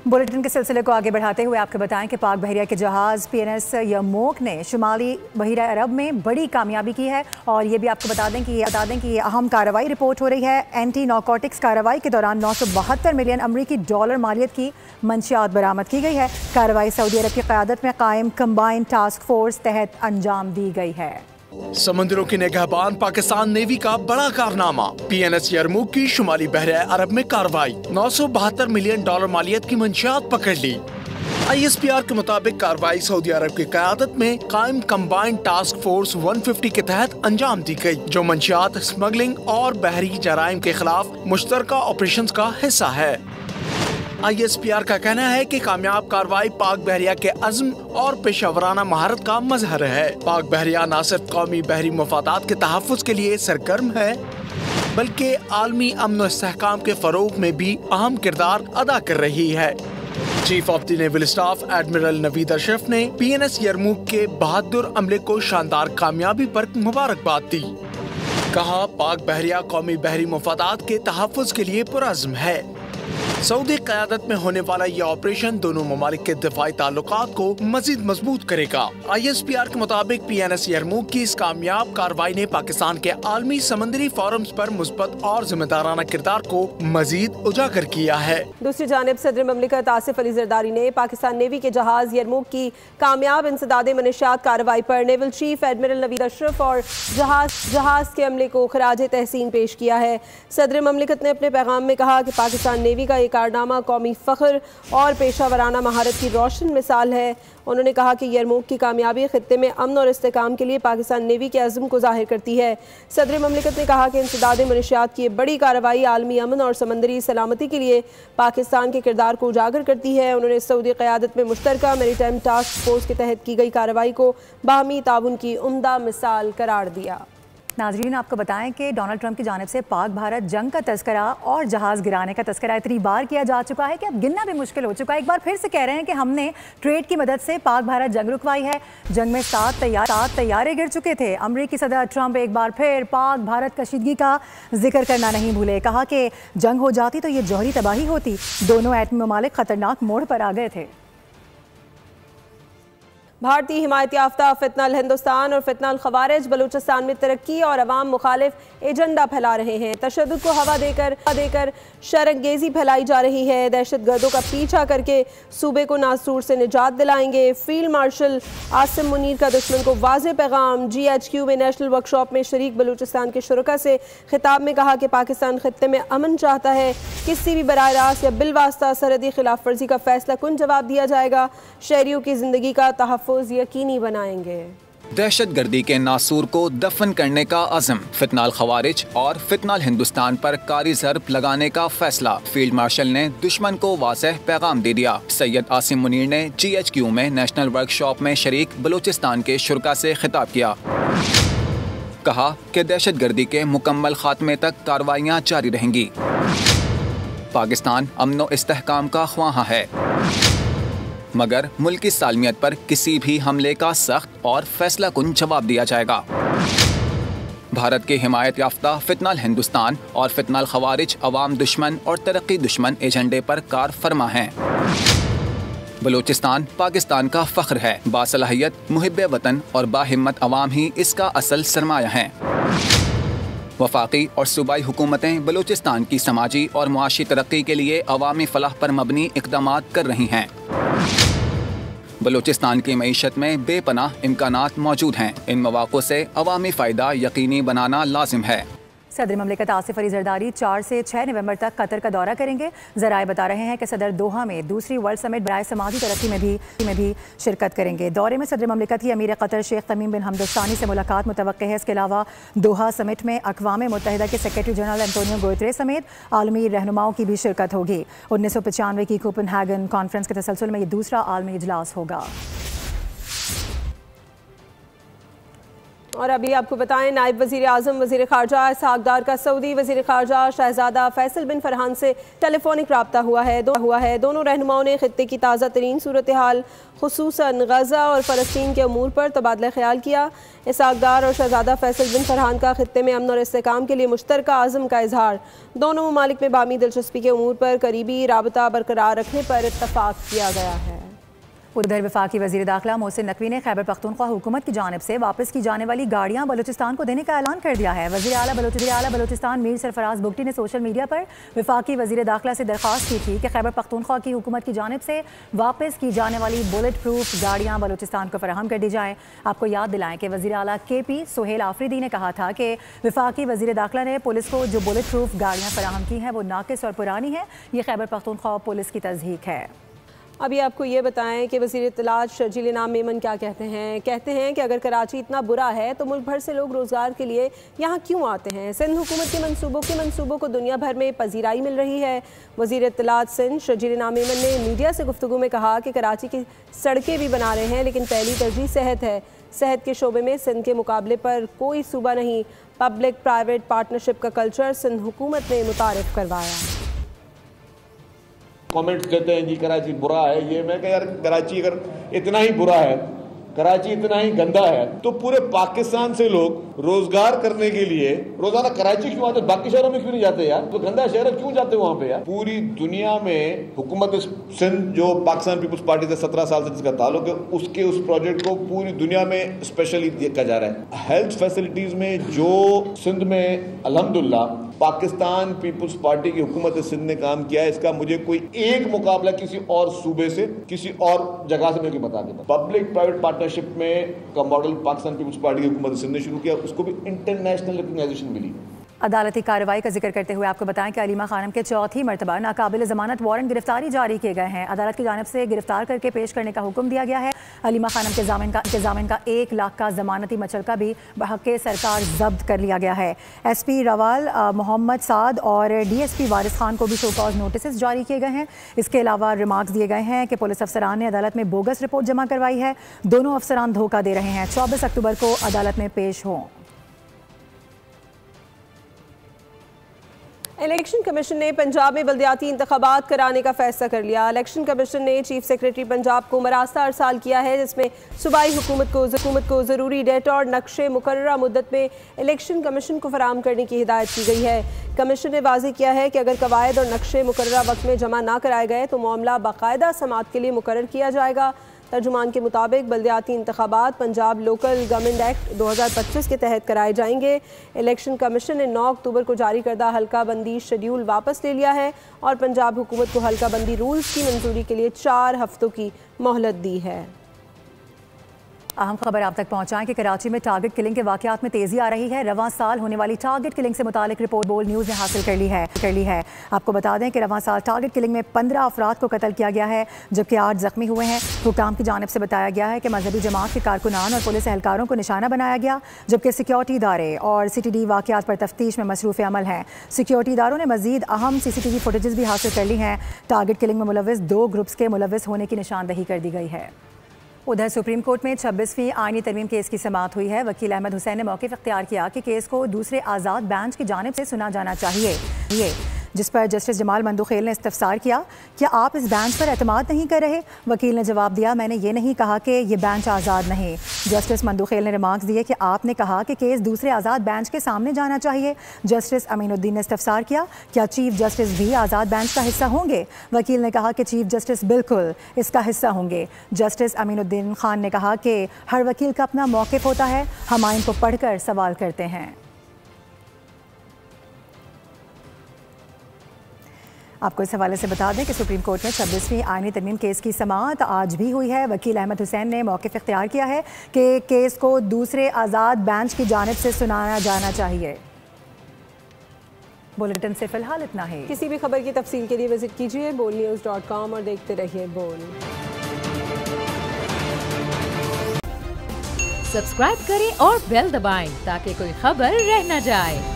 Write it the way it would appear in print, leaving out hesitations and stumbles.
Bulletin के सिलसिले को आगे बढ़ाते हुए आपको बताएं कि पाक बहरिया के जहाज़ PNS यरमूक ने शुमाली बहरा अरब में बड़ी कामयाबी की है। और ये भी आपको बता दें कि ये अहम कार्रवाई रिपोर्ट हो रही है। एंटी नारकोटिक्स कार्रवाई के दौरान 972 मिलियन अमरीकी डॉलर मालियत की मंशियात बरामद की गई है। कार्रवाई सऊदी अरब की क़यादत में कायम कंबाइंड टास्क फोर्स तहत अंजाम दी गई है। समंदरों की निगहबान पाकिस्तान नेवी का बड़ा कारनामा। PNS यरमूक की शुमाली बहरा अरब में कार्रवाई 972 मिलियन डॉलर मालियत की मंशियात पकड़ ली। ISPR के मुताबिक कार्रवाई सऊदी अरब की क़यादत में कायम कंबाइंड टास्क फोर्स 150 के तहत अंजाम दी गई, जो मंशियात स्मगलिंग और बहरी जराइम के खिलाफ मुश्तरका ऑपरेशन का हिस्सा है। ISPR का कहना है कि कामयाब कार्रवाई पाक बहरिया के अज़्म और पेशावराना महारत का मजहर है। पाक बहरिया न सिर्फ कौमी बहरी मफादात के तहफ़्फ़ुज़ के लिए सरगर्म है, बल्कि आलमी अमन और इस्तेहकाम के फ़रोग़ में भी अहम किरदार अदा कर रही है। Chief of the naval staff admiral Naveed Ashraf ने PNS यरमूक के बहादुर अमले को शानदार कामयाबी पर मुबारकबाद दी। कहा, पाक बहरिया कौमी बहरी मफादात के तहफ़्फ़ुज़ के लिए पुरअज़्म है। सऊदी क़यादत में होने वाला यह ऑपरेशन दोनों ममालिक के दिफाई ताल्लुकात को मजीद मजबूत करेगा। ISPR के मुताबिक PNS यरमूक की इस कामयाब कार्रवाई ने पाकिस्तान के आलमी समंदरी फोरम्स पर मुस्बत और जिम्मेदाराना किरदार को मजीद उजागर किया है। दूसरी जानिब सदर ममलिकत आसिफ अली जरदारी ने पाकिस्तान नेवी के जहाज यरमूक की कामयाब इंसदाद मनशियात कार्रवाई पर naval chief admiral Naveed Ashraf और जहाज के अमले को खराज तहसीन पेश किया है। सदर ममलिकत ने अपने पैगाम में कहा कि पाकिस्तान नेवी का कारनामा कौमी फ़ख्र और पेशावराना महारत की रोशन मिसाल है। उन्होंने कहा कि यरमूक की कामयाबी खित्ते में अमन और इस्तेहकाम के लिए पाकिस्तान नेवी के अज़्म को ज़ाहिर करती है। सदर ममलिकत ने कहा कि इंसदाद मनशियात की बड़ी कार्रवाई आलमी अमन और समंदरी सलामती के लिए पाकिस्तान के किरदार को उजागर करती है। उन्होंने सऊदी क़यादत में मुश्तरका मैरीटाइम टास्क फोर्स के तहत की गई कार्रवाई को बाहमी ताउन की उम्दा मिसाल करार दिया। नाजरीन, आपको बताएं कि डोनाल्ड ट्रंप की जानिब से पाक भारत जंग का तस्करा और जहाज़ गिराने का तस्करा इतनी बार किया जा चुका है कि अब गिनना भी मुश्किल हो चुका है। एक बार फिर से कह रहे हैं कि हमने ट्रेड की मदद से पाक भारत जंग रुकवाई है। जंग में 7 तैयारे गिर चुके थे। अमरीकी सदर ट्रंप एक बार फिर पाक भारत कशीदगी का जिक्र करना नहीं भूले। कहा कि जंग हो जाती तो ये जौहरी तबाही होती। दोनों एटमी ममालिक खतरनाक मोड़ पर आ गए थे। भारतीय हिमायत याफ्ता फितनल हिंदुस्तान और फितनल खवारिज बलूचिस्तान में तरक्की और अवाम मुखालिफ एजेंडा फैला रहे हैं। तशद्दुद को हवा देकर शरंगेजी फैलाई जा रही है। दहशत गर्दों का पीछा करके सूबे को नासूर से निजात दिलाएंगे। फील्ड मार्शल आसिम मुनीर का दुश्मन को वाज़ेह पैगाम। GHQ में नेशनल वर्कशॉप में शरीक बलूचिस्तान के शुरका से खिताब में कहा कि पाकिस्तान खित्ते में अमन चाहता है। किसी भी बराह रास्त या बिलवास्ता सरहदी खिलाफ वर्जी का फैसला कुन जवाब दिया जाएगा। शहरियों की जिंदगी का तहफ़्फ़ुज़ यकीनी बनाएंगे। दहशत गर्दी के नासूर को दफन करने का अज़म। फितनाल खवारिज और फितनाल हिंदुस्तान पर कारी ज़रब लगाने का फैसला। फील्ड मार्शल ने दुश्मन को वाज़ेह पैगाम दे दिया। सैयद आसिम मुनीर ने GHQ में नेशनल वर्कशॉप में शरीक बलूचिस्तान के शुरका से खिताब किया। कहा कि दहशत गर्दी के मुकम्मल खात्मे तक कार्रवाइयाँ जारी रहेंगी। पाकिस्तान अमन व इस्तेहकाम का ख्वाहां है, मगर मुल्क की सालमियत पर किसी भी हमले का सख्त और फैसला कुन जवाब दिया जाएगा। भारत के हिमायत याफ्ता फितनाल हिंदुस्तान और फितनाल खवारिज अवाम दुश्मन और तरक्की दुश्मन एजेंडे पर कार फरमा हैं। बलूचिस्तान पाकिस्तान का फ़ख्र है। बासलाहियत मुहिब्बे वतन और बाहिम्मत अवाम ही इसका असल सरमाया हैं। वफाकी और सूबाई हुकूमतें बलूचिस्तान की समाजी और मुआशी तरक्की के लिए अवामी फलाह पर मबनी इक़दामात कर रही हैं। बलूचिस्तान की मईशत में बेपनाह इम्कानात मौजूद हैं। इन मौक़ों से अवामी फ़ायदा यकीनी बनाना लाजिम है। सदर ममलिकत आसिफ अली जरदारी 4 से 6 नवंबर तक कतर का दौरा करेंगे। ज़राए बता रहे हैं कि सदर दोहा में दूसरी वर्ल्ड समिट बराए समाजी तरक्की में भी शिरकत करेंगे। दौरे में सदर ममलिकत की अमीर कतर शेख तमीम बिन हमद सानी से मुलाकात मुतवक्किह है। इसके अलावा दोहा समिट में अक़वाम मुत्तहिदा के सेक्रेटरी जनरल एंटोनियो गुतेरेस समेत आलमी रहनुमाओं की भी शिरकत होगी। 1995 की कोपेनहेगन कॉन्फ्रेंस के तसलसल में ये दूसरा आलमी इजलास होगा। और अभी आपको बताएं, नायब वज़ीर आज़म वज़ीर ख़ारजा इसहाक़ डार का सऊदी वज़ीर ख़ारजा शहज़ादा फैसल बिन फरहान से टेलीफोनिक रब्ता हुआ है। दोनों रहनुमाओं ने ख़ित्ते की ताज़ा तरीन सूरत हाल ख़ुसूसन गज़ा और फ़लस्तीन के अमूर पर तबादला ख्याल किया। इसहाक़ डार और शहज़ादा फैसल बिन फरहान का ख़ित्ते में अमन और इस्तेहकाम के लिए मुश्तरका आज़म का इजहार। दोनों ममालिक में बामी दिलचस्पी के अमूर पर करीबी राबता बरकरार रखने पर इत्तफ़ाक़ किया गया है। उधर वफाकी वज़ीर दाखिला मोहसिन नकवी ने खैबर पख्तूनख्वा हुकूमत की जानिब से वापस की जाने वाली गाड़ियाँ बलूचिस्तान को देने का ऐलान कर दिया है। वज़ीर आला बलूचिस्तान मीर सरफराज बुगटी ने सोशल मीडिया पर वफाकी वज़ीर दाखिला से दरख्वास्त की थी कि खैबर पख्तूनख्वा की हुकूमत की जानिब से वापस की जाने वाली बुलेट प्रूफ गाड़ियाँ बलूचिस्तान को फराहम कर दी जाएँ। आपको याद दिलाएँ कि वज़ीर आला KP सुहेल आफरीदी ने कहा था कि वफाकी वज़ीर दाखिला ने पुलिस को जो बुलेट प्रूफ गाड़ियाँ फराहम की हैं वो नाकिस और पुरानी है। ये खैबर पख्तूनख्वा पुलिस की तज़हीक है। अभी आपको ये बताएं कि वज़ीर इत्तलात शर्जील इनाम मेमन क्या कहते हैं कि अगर कराची इतना बुरा है तो मुल्क भर से लोग रोज़गार के लिए यहाँ क्यों आते हैं। सिंध हुकूमत के मंसूबों को दुनिया भर में पजीराई मिल रही है। वज़ीर इत्तलात सिंध शर्जील इनाम मेमन ने मीडिया से गुफ्तगू में कहा कि कराची की सड़कें भी बना रहे हैं, लेकिन पहली तरजीह सेहत है। सेहत के शोबे में सिंध के मुकाबले पर कोई सूबा नहीं। पब्लिक प्राइवेट पार्टनरशिप का कल्चर सिंध हुकूमत ने मुतारिफ करवाया। कमेंट्स कहते हैं जी कराची बुरा है, ये मैं कह यार कराची अगर इतना ही बुरा है, कराची इतना ही गंदा है, तो पूरे पाकिस्तान से लोग रोजगार करने के लिए रोजाना कराची क्यों आते, बाकी शहरों में क्यों नहीं जाते यार? तो गंदा शहर है, क्यों जाते वहां पे यार? पूरी दुनिया में हुकूमत सिंध जो पाकिस्तान पीपुल्स पार्टी से 17 साल से जिसका ताल्लुक है, उसके उस प्रोजेक्ट को पूरी दुनिया में स्पेशली देखा जा रहा है। हेल्थ फैसिलिटीज में जो सिंध में अल्हम्दुलिल्लाह पाकिस्तान पीपुल्स पार्टी की हुकूमत सिंध ने काम किया है, इसका मुझे कोई एक मुकाबला किसी और सूबे से, किसी और जगह से मैं बता देता। पब्लिक प्राइवेट पार्टनरशिप में का मॉडल पाकिस्तान पीपुल्स पार्टी की हुकूमत सिंध ने शुरू किया, उसको भी इंटरनेशनल रिकॉग्नाइजेशन मिली। अदालती कार्रवाई का जिक्र करते हुए आपको बताएं कि अलीमा खानम के चौथी मरतबा नाकाबिल ज़मानत वारंट गिरफ्तारी जारी किए गए हैं। अदालत की जानिब से गिरफ्तार करके पेश करने का हुक्म दिया गया है। अलीमा खानम के जामिन का 1 लाख का ज़मानती मचलका भी बहक़ सरकार जब्त कर लिया गया है। SP रवाल मोहम्मद साद और DSP वारिस खान को भी शो कॉज नोटिस जारी किए गए हैं। इसके अलावा रिमार्क्स दिए गए हैं कि पुलिस अफसरान ने अदालत में बोगस रिपोर्ट जमा करवाई है। दोनों अफसरान धोखा दे रहे हैं। 24 अक्टूबर को अदालत में पेश हों। इलेक्शन कमीशन ने पंजाब में बल्दियाती इंतखाबात कराने का फैसला कर लिया। इलेक्शन कमीशन ने चीफ सेक्रेटरी पंजाब को मरास्ता अरसाल किया है, जिसमें सूबाई हुकूमत को ज़रूरी डेटा और नक्शे मुकर्ररा मुद्दत में इलेक्शन कमीशन को फराहम करने की हिदायत की गई है। कमीशन ने वाज़ेह किया है कि अगर कवायद और नक्शे मुकर्ररा वक्त में जमा ना कराए गए तो मामला बाकायदा समाअत के लिए मुकर्रर किया जाएगा। तर्जुमान के मुताबिक बल्दियाती इंतखाबात पंजाब लोकल गवर्नमेंट एक्ट 2025 के तहत कराए जाएंगे। इलेक्शन कमीशन ने 9 अक्टूबर को जारी करदा हल्का बंदी शेड्यूल वापस ले लिया है और पंजाब हुकूमत को हल्का बंदी रूल्स की मंजूरी के लिए 4 हफ्तों की मोहलत दी है। अहम खबर आप तक पहुंचाएं कि कराची में टारगेट किलिंग के वाकयात में तेजी आ रही है। रवां साल होने वाली टारगेट किलिंग से मुतालिक रिपोर्ट बोल न्यूज़ ने हासिल कर ली है। आपको बता दें कि रवां साल टारगेट किलिंग में 15 अफराद को कत्ल किया गया है, जबकि 8 जख्मी हुए हैं। हुकाम की जानिब से बताया गया है कि मजहबी जमात के कारकुनान और पुलिस एहलकारों को निशाना बनाया गया, जबकि सिक्योरिटी इदारे और CTD वाकयात पर तफ्तीश में मसरूफ़ अमल हैं। सिक्योरिटी इदारों ने मजीद अहम CCTV फुटेजेस भी हासिल कर ली हैं। टारगेट किलिंग में मुलविस 2 ग्रुप्स के मुलविस होने की निशानदही कर दी गई है। उधर सुप्रीम कोर्ट में 26वीं आईनी तरमीम केस की समाअत हुई है। वकील अहमद हुसैन ने मौक़िफ़ इख्तियार किया कि केस को दूसरे आज़ाद बेंच की जानिब से सुना जाना चाहिए, जिस पर जस्टिस जमाल मंदुखेल ने इस्तफसार किया कि आप इस बेंच पर एतमाद नहीं कर रहे। वकील ने जवाब दिया, मैंने ये नहीं कहा कि ये बेंच आज़ाद नहीं। जस्टिस मंदुखेल ने रिमार्क्स दिए कि आपने कहा कि केस दूसरे आज़ाद बेंच के सामने जाना चाहिए। जस्टिस अमीनुद्दीन ने इस्तफसार किया, क्या चीफ जस्टिस भी आज़ाद बेंच का हिस्सा होंगे? वकील ने कहा कि चीफ जस्टिस बिल्कुल इसका हिस्सा होंगे। जस्टिस अमीनुद्दीन खान ने कहा कि हर वकील का अपना मौक़िफ़ होता है, हम आइन को पढ़कर सवाल करते हैं। आपको इस हवाले से बता दें कि सुप्रीम कोर्ट में 26वीं आईनी तरमीम केस की समाअत आज भी हुई है। वकील अहमद हुसैन ने मौक़िफ़ इख्तियार किया है कि केस को दूसरे आज़ाद बेंच की जानिब से सुनाया जाना चाहिए। बुलेटिन से फिलहाल इतना है। किसी भी खबर की तफसील के लिए विजिट कीजिए bolnews.com और देखते रहिए बोल। सब्सक्राइब करें और बेल दबाएं ताकि कोई खबर रह न जाए।